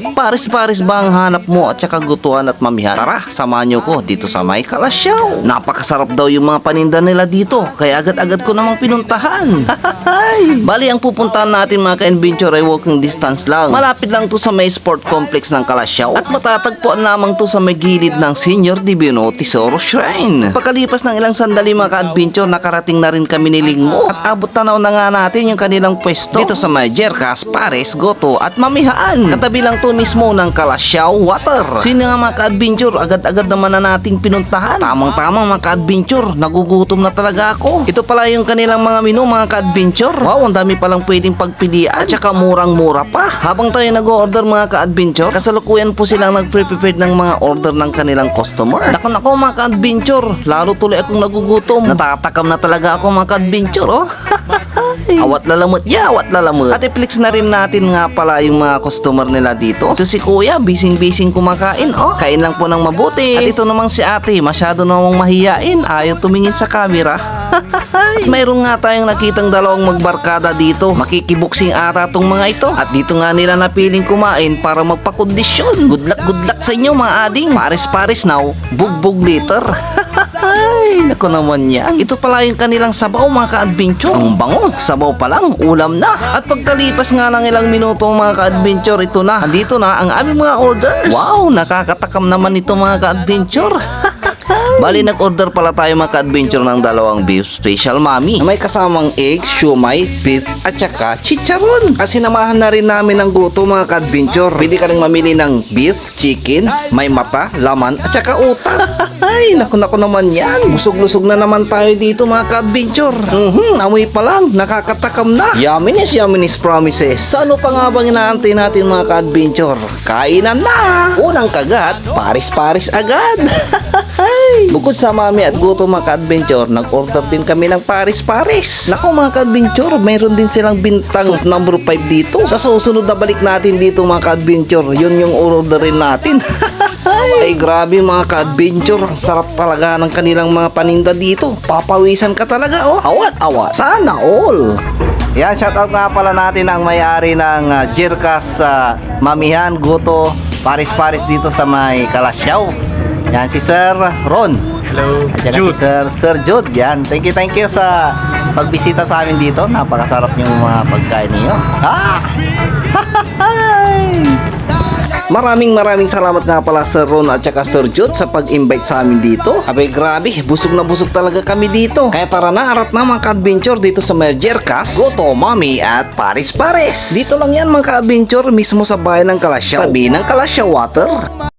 Paris-paris ba ang hanap mo at saka gutuan at mamihan? Tara, samahan niyo ko dito sa may Kalasyaw. Napakasarap daw yung mga paninda nila dito, kaya agad-agad ko namang pinuntahan. Bali, ang pupuntahan natin mga ka-adventure ay walking distance lang. Malapit lang to sa may sport complex ng Kalasyaw at matatagpuan lamang to sa may gilid ng Senior Divino Tesoro Shrine. Pagkalipas ng ilang sandali mga ka-adventure, nakarating na rin kami ni Lingmo at abot tanaw na nga natin yung kanilang pwesto dito sa may Jerkas, Pares, Goto at Mamihaan. Katabi lang to mismo ng Kalasyaw Water. Sino nga mga ka-adventure, agad-agad naman na nating pinuntahan. Tamang-tamang mga ka-adventure, nagugutom na talaga ako. Ito pala yung kanilang mga menu mga ka-adventure. Wow, ang dami palang pwedeng pagpilian at saka murang-mura pa. Habang tayo nag-order mga ka-adventure, kasalukuyan po silang nag-prepared ng mga order ng kanilang customer. Nako mga ka-adventure, lalo tuloy akong nagugutom. Natatakam na talaga ako mga ka-adventure, oh. Awat lalamot ya, awat lalamot. At i-flex na rin natin nga pala yung mga customer nila dito. Ito si kuya, bising-bising kumakain, oh. Kain lang po ng mabuti. At ito namang si ate, masyado namang mahiyain. Ayaw tumingin sa camera. At mayroon nga tayong nakitang dalawang magbarkada dito. Makikiboksing ata tong mga ito. At dito nga nila napiling kumain para magpakondisyon. Good luck sa inyo mga ading. Paris now, bugbog later. Ay, nako naman yan. Ito pala yung kanilang sabaw mga ka-adventure. Ang bango, sabaw pa lang, ulam na. At pagkalipas nga ng ilang minuto mga ka-adventure, ito na. Andito na ang aming mga order. Wow, nakakatakam naman ito mga ka-adventure. Bali, nag-order pala tayo mga ka-adventure ng dalawang beef special mami. May kasamang egg, shumai, beef, at saka chicharon. At sinamahan na rin namin ng guto mga ka-adventure. Pwede ka rin mamili ng beef, chicken, may mata, laman, at saka utak. Ay, naku naman yan. Busog-lusog na naman tayo dito mga ka-adventure. Amoy pa lang, nakakatakam na. Yumminess promises. Sa ano pa nga bang inaantay natin mga ka-adventure? Kainan na! Unang kagat, paris-paris agad. Bukod sa mami at guto mga ka-adventure, nag-order din kami ng paris-paris. Naku mga ka-adventure, mayroon din silang bintang number 5 dito. Sa susunod na balik natin dito mga ka-adventure, yun yung orderin natin. Ay grabe mga ka-adventure, sarap talaga ng kanilang mga paninda dito. Papawisan ka talaga, oh. Awat sana all. Yan, shoutout nga pala natin ang may-ari ng Jerkas Mamihan, Goto, Paris-Paris dito sa may Kalasyaw. Yan si Sir Ron. Hello, At yan Jude. si Sir Jude. Yan, thank you sa pagbisita sa amin dito. Napakasarap yung mga pagkain niyo. Maraming salamat nga pala Sir Ron at saka Sir Jude sa pag-invite sa amin dito. Abay grabe, busog na busog talaga kami dito. Kaya tara na, arat na mga ka-adventure dito sa may Jerkas, Goto, Mami at Paris-Paris. Dito lang yan mga ka-adventure, mismo sa bayan ng Kalasyaw, tabi ng Kalasyaw Water.